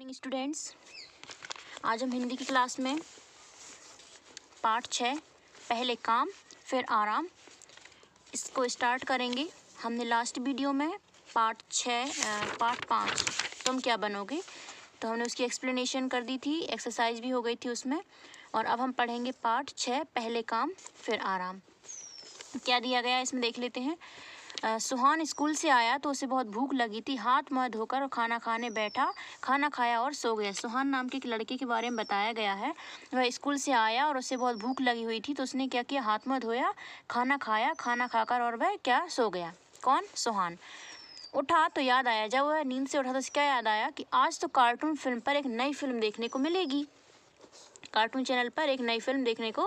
Morning students, आज हम हिंदी की क्लास में पार्ट 6 पहले काम फिर आराम इसको स्टार्ट करेंगे। हमने लास्ट वीडियो में पार्ट 5 तुम क्या बनोगे तो हमने उसकी एक्सप्लेनेशन कर दी थी, एक्सरसाइज भी हो गई थी उसमें। और अब हम पढ़ेंगे पार्ट 6 पहले काम फिर आराम। क्या दिया गया इसमें देख लेते हैं। सुहान स्कूल से आया तो उसे बहुत भूख लगी थी। हाथ मुँह धोकर खाना खाने बैठा, खाना खाया और सो गया। सुहान नाम के एक लड़के के बारे में बताया गया है। वह स्कूल से आया और उसे बहुत भूख लगी हुई थी तो उसने क्या किया, हाथ मुँह धोया, खाना खाया, खाना खाकर और वह क्या सो गया। कौन? सुहान। उठा तो याद आया, जब वह नींद से उठा तो उसे क्या याद आया कि आज तो कार्टून फिल्म पर एक नई फिल्म देखने को मिलेगी। कार्टून चैनल पर एक नई फिल्म देखने को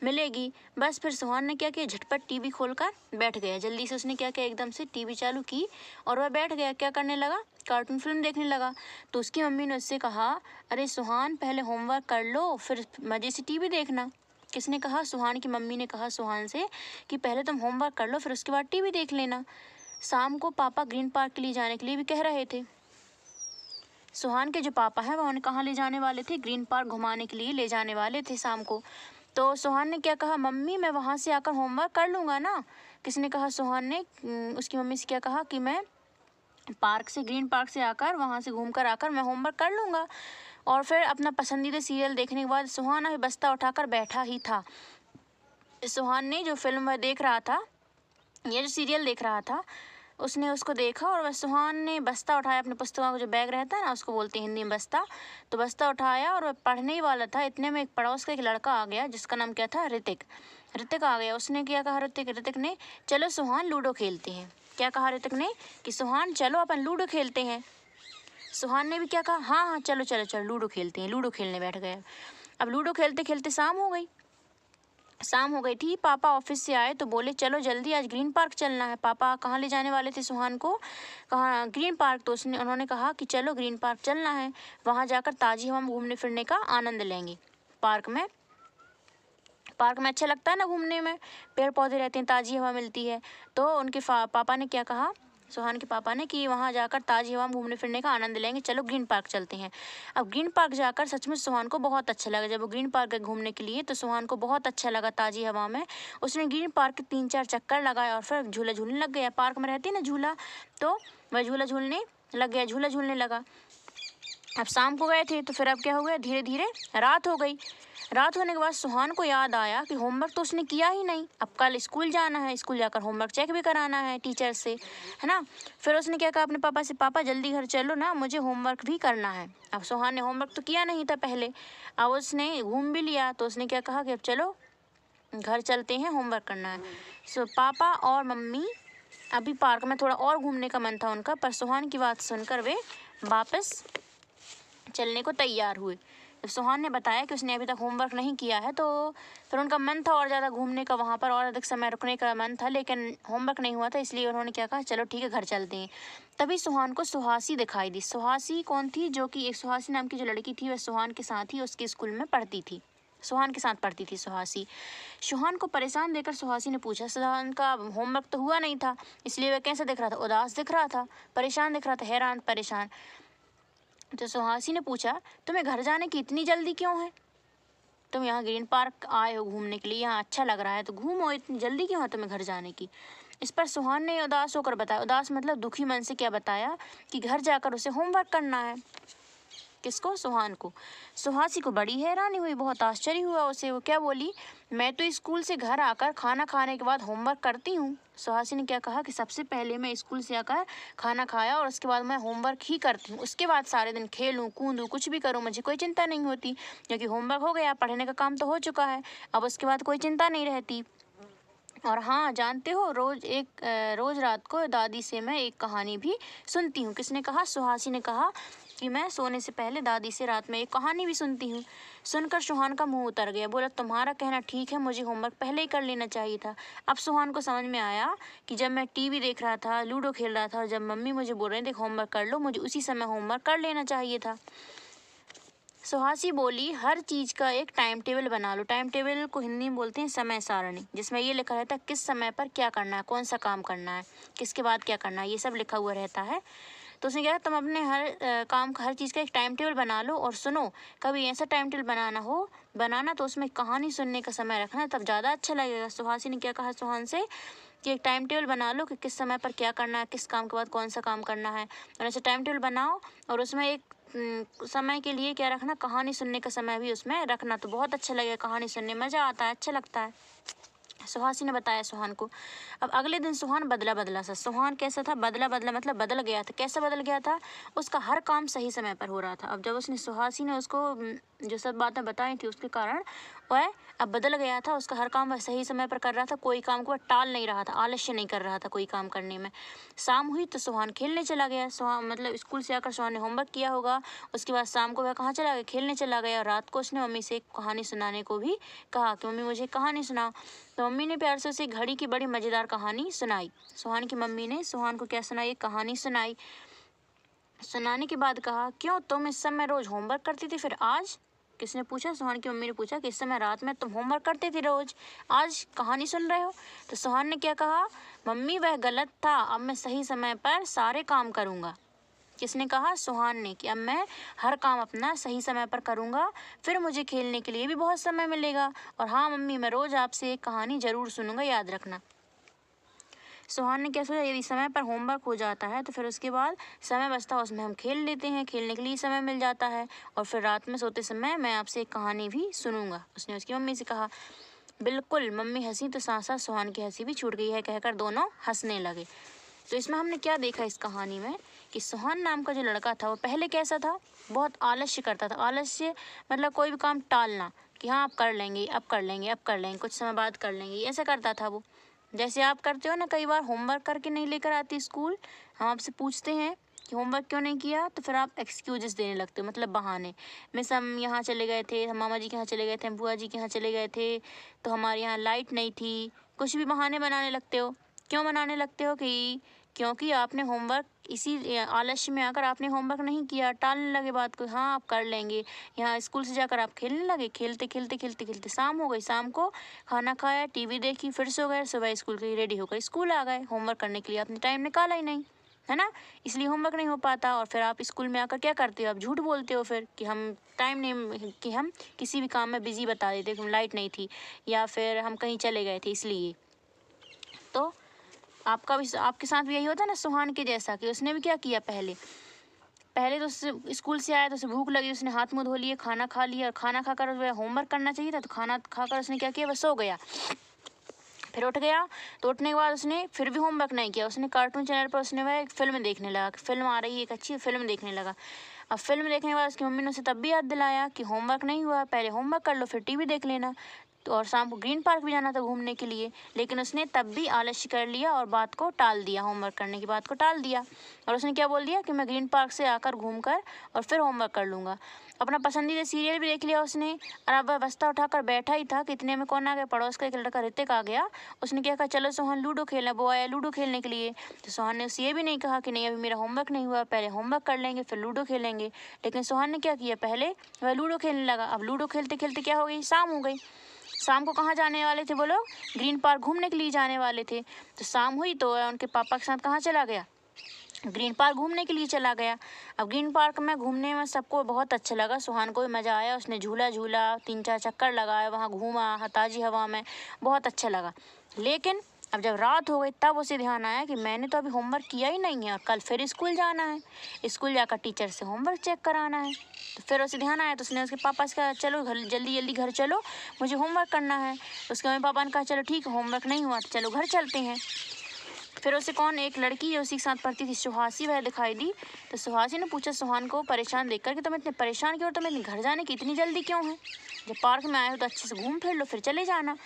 मिलेगी। बस फिर सुहान ने क्या किया, झटपट टीवी खोलकर बैठ गया। जल्दी से उसने क्या किया, एकदम से टीवी चालू की और वह बैठ गया। क्या करने लगा? कार्टून फिल्म देखने लगा। तो उसकी मम्मी ने उससे कहा, अरे सुहान, पहले होमवर्क कर लो फिर मज़े से टीवी देखना। किसने कहा? सुहान की मम्मी ने कहा सुहान से कि पहले तुम होमवर्क कर लो फिर उसके बाद टीवी देख लेना। शाम को पापा ग्रीन पार्क के लिए जाने के लिए भी कह रहे थे। सुहान के जो पापा हैं वह उन्हें कहाँ ले जाने वाले थे? ग्रीन पार्क घुमाने के लिए ले जाने वाले थे शाम को। तो सुहान ने क्या कहा, मम्मी मैं वहाँ से आकर होमवर्क कर लूँगा ना। किसने कहा? सुहान ने उसकी मम्मी से क्या कहा कि मैं ग्रीन पार्क से आकर, वहाँ से घूम कर आकर मैं होमवर्क कर लूँगा। और फिर अपना पसंदीदा सीरियल देखने के बाद सुहान अभी बस्ता उठाकर बैठा ही था। सुहान ने जो फिल्म वह देख रहा था, ये जो सीरियल देख रहा था, उसने उसको देखा और वह सुहान ने बस्ता उठाया, अपने पुस्तकों का जो बैग रहता है ना, उसको बोलते हैं हिंदी में बस्ता। तो बस्ता उठाया और वह पढ़ने ही वाला था। इतने में एक पड़ोस का एक लड़का आ गया जिसका नाम क्या था? ऋतिक। ऋतिक आ गया। उसने क्या कहा? ऋतिक ने, चलो सुहान लूडो खेलते हैं। क्या कहा ऋतिक ने कि सुहान चलो अपन लूडो खेलते हैं। सुहान ने भी क्या कहा, हाँ हाँ चलो चलो चलो लूडो खेलते हैं। लूडो खेलने बैठ गए। अब लूडो खेलते खेलते शाम हो गई थी। पापा ऑफिस से आए तो बोले, चलो जल्दी आज ग्रीन पार्क चलना है। पापा कहाँ ले जाने वाले थे सुहान को? कहाँ? Green park. तो उन्होंने कहा कि चलो ग्रीन पार्क चलना है, वहाँ जाकर ताज़ी हवा में घूमने फिरने का आनंद लेंगे। पार्क में अच्छा लगता है ना घूमने में, पेड़ पौधे रहते हैं, ताज़ी हवा मिलती है। तो उनके पापा ने क्या कहा, सुहान के पापा ने, कि वहाँ जाकर ताज़ी हवा में घूमने फिरने का आनंद लेंगे, चलो ग्रीन पार्क चलते हैं। अब ग्रीन पार्क जाकर सचमुच सुहान को बहुत अच्छा लगा। जब वो ग्रीन पार्क गए घूमने के लिए तो सुहान को बहुत अच्छा लगा ताज़ी हवा में। उसने ग्रीन पार्क के 3-4 चक्कर लगाए और फिर झूला झूलने लग गया। पार्क में रहती है ना झूला, तो वह झूला झूलने लग गया, झूला झूलने लगा। अब शाम को गए थे तो फिर अब क्या हो गया, धीरे धीरे रात हो गई। रात होने के बाद सुहान को याद आया कि होमवर्क तो उसने किया ही नहीं। अब कल स्कूल जाना है, स्कूल जाकर होमवर्क चेक भी कराना है टीचर से, है ना। फिर उसने क्या कहा अपने पापा से, पापा जल्दी घर चलो ना, मुझे होमवर्क भी करना है। अब सुहान ने होमवर्क तो किया नहीं था पहले, अब उसने घूम भी लिया तो उसने क्या कहा कि अब चलो घर चलते हैं, होमवर्क करना है। सो पापा और मम्मी अभी पार्क में थोड़ा और घूमने का मन था उनका, पर सुहान की बात सुनकर वे वापस चलने को तैयार हुए। जब सुहान ने बताया कि उसने अभी तक होमवर्क नहीं किया है तो फिर उनका मन था और ज़्यादा घूमने का, वहाँ पर और अधिक समय रुकने का मन था, लेकिन होमवर्क नहीं हुआ था, इसलिए उन्होंने क्या कहा, चलो ठीक है घर चलते हैं। तभी सुहान को सुहासी दिखाई दी। सुहासी कौन थी? जो कि एक सुहासी नाम की जो लड़की थी वह सुहान के साथ ही उसके स्कूल में पढ़ती थी। सुहान के साथ पढ़ती थी सुहासी। सुहान को परेशान देखकर सुहासी ने पूछा, सुहान का होमवर्क तो हुआ नहीं था, इसलिए वह कैसा दिख रहा था? उदास दिख रहा था, परेशान दिख रहा था, हैरान परेशान। तो सुहासी ने पूछा, तुम्हें घर जाने की इतनी जल्दी क्यों है? तुम यहाँ ग्रीन पार्क आए हो घूमने के लिए, यहाँ अच्छा लग रहा है तो घूमो, इतनी जल्दी क्यों है तुम्हें घर जाने की? इस पर सुहान ने उदास होकर बताया, उदास मतलब दुखी मन से क्या बताया, कि घर जाकर उसे होमवर्क करना है। किसको? सुहान को। सुहासी को बड़ी हैरानी हुई, बहुत आश्चर्य हुआ उसे। वो क्या बोली, मैं तो स्कूल से घर आकर खाना खाने के बाद होमवर्क करती हूँ। सुहासी ने क्या कहा कि सबसे पहले मैं स्कूल से आकर खाना खाया और उसके बाद मैं होमवर्क ही करती हूँ, उसके बाद सारे दिन खेलूँ कूदूँ कुछ भी करूँ, मुझे कोई चिंता नहीं होती, क्योंकि होमवर्क हो गया, पढ़ने का काम तो हो चुका है, अब उसके बाद कोई चिंता नहीं रहती। और हाँ जानते हो, रोज़ रात को दादी से मैं एक कहानी भी सुनती हूँ। किसने कहा? सुहासी ने कहा कि मैं सोने से पहले दादी से रात में एक कहानी भी सुनती हूँ। सुनकर सुहान का मुंह उतर गया, बोला तुम्हारा कहना ठीक है, मुझे होमवर्क पहले ही कर लेना चाहिए था। अब सुहान को समझ में आया कि जब मैं टीवी देख रहा था, लूडो खेल रहा था और जब मम्मी मुझे बोल रही थी होमवर्क कर लो, मुझे उसी समय होमवर्क कर लेना चाहिए था। सुहासी बोली, हर चीज़ का एक टाइम टेबल बना लो। टाइम टेबल को हिंदी में बोलते हैं समय सारणी, जिसमें ये लिखा रहता है किस समय पर क्या करना है, कौन सा काम करना है, किसके बाद क्या करना है, ये सब लिखा हुआ रहता है। तो उसने कहा तुम अपने हर काम का, हर चीज़ का एक टाइम टेबल बना लो और सुनो, कभी ऐसा टाइम टेबल बनाना तो उसमें कहानी सुनने का समय रखना, तब ज़्यादा अच्छा लगेगा। सुहासिनी ने क्या कहा सुहान से कि एक टाइम टेबल बना लो कि किस समय पर क्या करना है, किस काम के बाद कौन सा काम करना है, और ऐसे टाइम टेबल बनाओ और उसमें एक समय के लिए क्या रखना, कहानी सुनने का समय भी उसमें रखना, तो बहुत अच्छा लगेगा, कहानी सुनने मज़ा आता है, अच्छा लगता है। सुहासिनी ने बताया सुहान को। अब अगले दिन सुहान बदला सा। सुहान कैसा था? बदला मतलब बदल गया था। कैसे बदल गया था? उसका हर काम सही समय पर हो रहा था। अब जब उसने सुहासिनी ने उसको जो सब बातें बताई थी उसके कारण वह अब बदल गया था। उसका हर काम वह सही समय पर कर रहा था, कोई काम को वह टाल नहीं रहा था, आलस्य नहीं कर रहा था कोई काम करने में। शाम हुई तो सुहान खेलने चला गया। सुहान मतलब स्कूल से आकर सुहान ने होमवर्क किया होगा, उसके बाद शाम को वह कहाँ चला गया? खेलने चला गया। और रात को उसने मम्मी से एक कहानी सुनाने को भी कहा कि मम्मी मुझे कहानी सुनाओ। तो मम्मी ने प्यार से उसे घड़ी की बड़ी मज़ेदार कहानी सुनाई। सुहान की मम्मी ने सुहान को क्या सुनाई? एक कहानी सुनाई। सुनाने के बाद कहा क्यों तुम इस समय रोज होमवर्क करती थी, फिर आज? किसने पूछा? सुहान की मम्मी ने पूछा कि इस समय रात में तुम होमवर्क करते थे रोज, आज कहानी सुन रहे हो? तो सुहान ने क्या कहा? मम्मी वह गलत था, अब मैं सही समय पर सारे काम करूँगा। किसने कहा? सुहान ने, कि अब मैं हर काम अपना सही समय पर करूँगा, फिर मुझे खेलने के लिए भी बहुत समय मिलेगा। और हाँ मम्मी, मैं रोज़ आपसे एक कहानी ज़रूर सुनूंगा, याद रखना। सुहान ने क्या सोचा, यदि समय पर होमवर्क हो जाता है तो फिर उसके बाद समय बचता है उसमें हम खेल लेते हैं, खेलने के लिए समय मिल जाता है, और फिर रात में सोते समय मैं आपसे एक कहानी भी सुनूंगा। उसने उसकी मम्मी से कहा। बिल्कुल, मम्मी हंसी तो साथ साथ सुहान की हंसी भी छूट गई है, कहकर दोनों हंसने लगे। तो इसमें हमने क्या देखा इस कहानी में कि सुहान नाम का जो लड़का था वो पहले कैसा था? बहुत आलस्य करता था। आलस्य मतलब कोई भी काम टालना, कि हाँ अब कर लेंगे, अब कर लेंगे, अब कर लेंगे, कुछ समय बाद कर लेंगे, ऐसा करता था वो। जैसे आप करते हो ना, कई बार होमवर्क करके नहीं लेकर आती स्कूल, हम आपसे पूछते हैं कि होमवर्क क्यों नहीं किया, तो फिर आप एक्सक्यूजेस देने लगते हो, मतलब बहाने। मिस हम यहाँ चले गए थे, हम मामा जी के यहाँ चले गए थे, हम बुआ जी के यहाँ चले गए थे, तो हमारे यहाँ लाइट नहीं थी, कुछ भी बहाने बनाने लगते हो। क्यों बनाने लगते हो? कि क्योंकि आपने होमवर्क, इसी आलस्य में आकर आपने होमवर्क नहीं किया, टालने लगे बात को। हाँ आप कर लेंगे। यहाँ स्कूल से जाकर आप खेलने लगे, खेलते खेलते खेलते खेलते शाम हो गई। शाम को खाना खाया, टीवी देखी, फिर सो गए। सुबह स्कूल के लिए रेडी होकर स्कूल आ गए। होमवर्क करने के लिए आपने टाइम निकाला ही नहीं, है ना, इसलिए होमवर्क नहीं हो पाता। और फिर आप स्कूल में आकर क्या करते हो? आप झूठ बोलते हो फिर कि हम टाइम नहीं, कि हम किसी भी काम में बिजी बता देते कि लाइट नहीं थी, या फिर हम कहीं चले गए थे इसलिए। तो आपका भी, आपके साथ भी यही होता है ना सुहान के जैसा, कि उसने भी क्या किया? पहले तो उससे स्कूल से आया तो उसे भूख लगी, उसने हाथ मुँह धो लिए, खाना खा लिया, और खाना खाकर वह होमवर्क करना चाहिए था, तो खाना खाकर उसने क्या किया? वह सो गया। फिर उठ गया, तो उठने के बाद उसने फिर भी होमवर्क नहीं किया। उसने कार्टून चैनल पर उसने वह एक फिल्म देखने लगा, फिल्म आ रही है, एक अच्छी फिल्म देखने लगा। अब फिल्म देखने के बाद उसकी मम्मी ने उसे तब भी याद दिलाया कि होमवर्क नहीं हुआ, पहले होमवर्क कर लो फिर टीवी देख लेना। तो और शाम को ग्रीन पार्क भी जाना था घूमने के लिए, लेकिन उसने तब भी आलस्य कर लिया और बात को टाल दिया, होमवर्क करने की बात को टाल दिया। और उसने क्या बोल दिया कि मैं ग्रीन पार्क से आकर घूमकर और फिर होमवर्क कर लूँगा। अपना पसंदीदा सीरियल भी देख लिया उसने, और अब वह बस्ता उठाकर बैठा ही था कि इतने में कौन आ गया? पड़ोस का एक लड़का ऋतिक आ गया। उसने क्या कहा? चलो सोहन लूडो खेलना। वो आया लूडो खेलने के लिए। तो सोहन ने उसे ये भी नहीं कहा कि नहीं अभी मेरा होमवर्क नहीं हुआ, पहले होमवर्क कर लेंगे फिर लूडो खेलेंगे। लेकिन सोहन ने क्या किया? पहले वह लूडो खेलने लगा। अब लूडो खेलते खेलते क्या हो गई? शाम हो गई। शाम को कहाँ जाने वाले थे वो लोग? ग्रीन पार्क घूमने के लिए जाने वाले थे। तो शाम हुई तो वह उनके पापा के साथ कहाँ चला गया? ग्रीन पार्क घूमने के लिए चला गया। अब ग्रीन पार्क में घूमने में सबको बहुत अच्छा लगा, सुहान को भी मज़ा आया। उसने झूला झूला, 3-4 चक्कर लगाए, वहाँ घूमा ताज़ी हवा में, बहुत अच्छा लगा। लेकिन अब जब रात हो गई तब उसे ध्यान आया कि मैंने तो अभी होमवर्क किया ही नहीं है, और कल फिर स्कूल जाना है, स्कूल जाकर टीचर से होमवर्क चेक कराना है। तो फिर उसे ध्यान आया तो उसने उसके पापा से कहा चलो घर जल्दी जल्दी घर चलो, मुझे होमवर्क करना है। उसके मम्मी पापा ने कहा चलो ठीक है, होमवर्क नहीं हुआ तो चलो घर चलते हैं। फिर उसे कौन, एक लड़की जो उसी के साथ पढ़ती थी, सुहासी, वह दिखाई दी। तो सुहासी ने पूछा सुहान को परेशान देखकर कि तुम इतने परेशान क्यों, तुम्हें इतनी घर जाने की इतनी जल्दी क्यों है? जब पार्क में आए हो तो अच्छे से घूम फिर लो फिर चले जाना।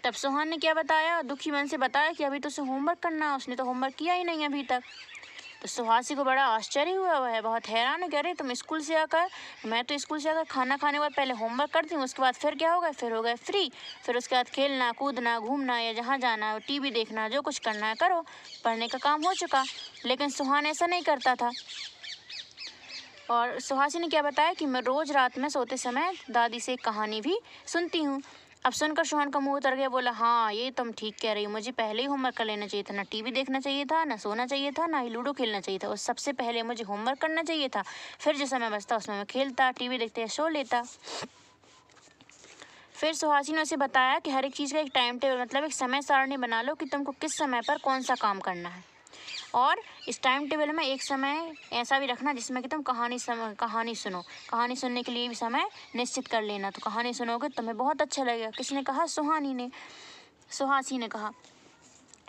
तब सुहान ने क्या बताया? दुखी मन से बताया कि अभी तो उसे होमवर्क करना, उसने तो होमवर्क किया ही नहीं अभी तक। तो सुहासी को बड़ा आश्चर्य हुआ, वह बहुत हैरान है, कह रहे तुम स्कूल से आकर, मैं तो स्कूल से आकर खाना खाने के बाद पहले होमवर्क करती हूँ, उसके बाद फिर क्या होगा? फिर हो गए फ्री, फिर उसके बाद खेलना कूदना घूमना या जहाँ जाना है टीवी देखना, जो कुछ करना है करो, पढ़ने का काम हो चुका। लेकिन सुहान ऐसा नहीं करता था। और सुहासी ने क्या बताया कि मैं रोज़ रात में सोते समय दादी से एक कहानी भी सुनती हूँ। अब सुनकर सोहन का मुंह उतर गया, बोला हाँ ये तुम ठीक कह रही हो, मुझे पहले ही होमवर्क कर लेना चाहिए था, ना टीवी देखना चाहिए था, ना सोना चाहिए था, ना ही लूडो खेलना चाहिए था, और सबसे पहले मुझे होमवर्क करना चाहिए था, फिर जो समय बचता उसमें मैं खेलता, टीवी देखते सो लेता। फिर सुहासिनी ने उसे बताया कि हर एक चीज़ का एक टाइम टेबल, मतलब एक समय सारणी बना लो कि तुमको किस समय पर कौन सा काम करना है, और इस टाइम टेबल में एक समय ऐसा भी रखना जिसमें कि तुम कहानी सुनो, कहानी सुनने के लिए भी समय निश्चित कर लेना, तो कहानी सुनोगे तुम्हें बहुत अच्छा लगेगा। किसने कहा? सुहासी ने कहा।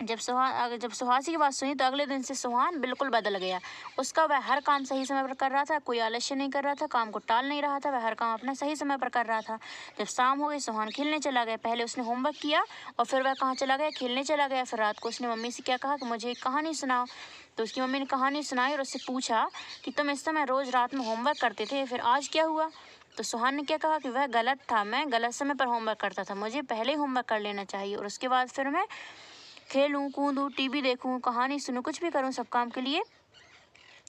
जब सुहासी की बात सुनी तो अगले दिन से सुहान बिल्कुल बदल गया। उसका वह हर काम सही समय पर कर रहा था, कोई आलस्य नहीं कर रहा था, काम को टाल नहीं रहा था, वह हर काम अपने सही समय पर कर रहा था। जब शाम हो गई सुहान खेलने चला गया। पहले उसने होमवर्क किया और फिर वह कहाँ चला गया? खेलने चला गया। फिर रात को उसने मम्मी से क्या कहा कि मुझे एक कहानी सुनाओ। तो उसकी मम्मी ने कहानी सुनाई और उससे पूछा कि तुम इस समय रोज़ रात में होमवर्क करते थे, फिर आज क्या हुआ? तो सुहान ने क्या कहा कि वह गलत था, मैं गलत समय पर होमवर्क करता था, मुझे पहले ही होमवर्क कर लेना चाहिए और उसके बाद फिर मैं खेलूं, कूदूं, टीवी देखूं, कहानी सुनूं, कुछ भी करूं, सब काम के लिए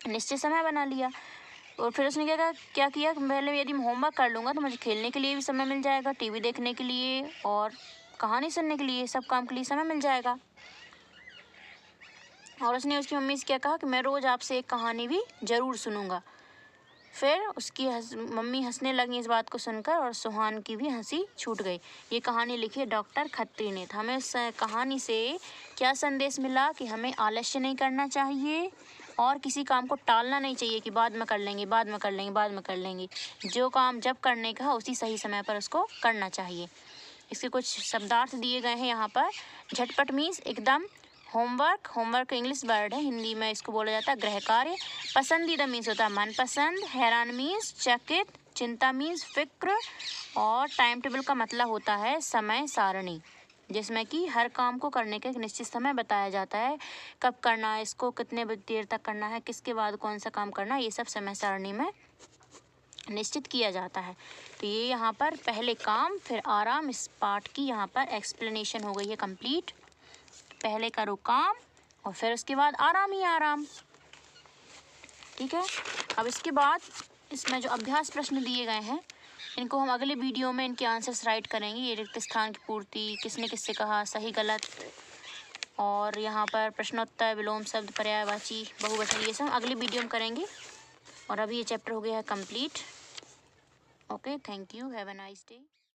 निश्चित समय बना लिया। और फिर उसने क्या किया पहले यदि मैं होमवर्क कर लूँगा तो मुझे खेलने के लिए भी समय मिल जाएगा, टीवी देखने के लिए और कहानी सुनने के लिए, सब काम के लिए समय मिल जाएगा। और उसने उसकी मम्मी से क्या कहा कि मैं रोज़ आपसे एक कहानी भी ज़रूर सुनूंगा। फिर उसकी मम्मी हंसने लगी इस बात को सुनकर और सुहान की भी हंसी छूट गई। ये कहानी लिखी है डॉक्टर खत्री ने। हमें इस कहानी से क्या संदेश मिला कि हमें आलस्य नहीं करना चाहिए और किसी काम को टालना नहीं चाहिए कि बाद में कर लेंगे, बाद में कर लेंगे, बाद में कर लेंगे। जो काम जब करने का उसी सही समय पर उसको करना चाहिए। इसके कुछ शब्दार्थ दिए गए हैं यहाँ पर। झटपट मीन्स एकदम। होमवर्क इंग्लिश वर्ड है, हिंदी में इसको बोला जाता है गृह कार्य। पसंदीदा मीन्स होता है मनपसंद। हैरान मीन्स चकित। चिंता मीन्स फिक्र। और टाइम टेबल का मतलब होता है समय सारणी, जिसमें कि हर काम को करने का एक निश्चित समय बताया जाता है, कब करना है, इसको कितने देर तक करना है, किसके बाद कौन सा काम करना है, ये सब समय सारणी में निश्चित किया जाता है। तो ये यहाँ पर पहले काम फिर आराम, इस पाठ की यहाँ पर एक्सप्लेनेशन हो गई है कंप्लीट। पहले करो काम और फिर उसके बाद आराम ही आराम। ठीक है। अब इसके बाद इसमें जो अभ्यास प्रश्न दिए गए हैं इनको हम अगले वीडियो में इनके आंसर्स राइट करेंगे। ये रिक्त स्थान की पूर्ति, किसने किससे कहा, सही गलत, और यहाँ पर प्रश्नोत्तर, विलोम शब्द, पर्यायवाची, बहुवचन, ये सब अगले वीडियो में करेंगे। और अभी ये चैप्टर हो गया है complete. Okay, thank you, have a nice day.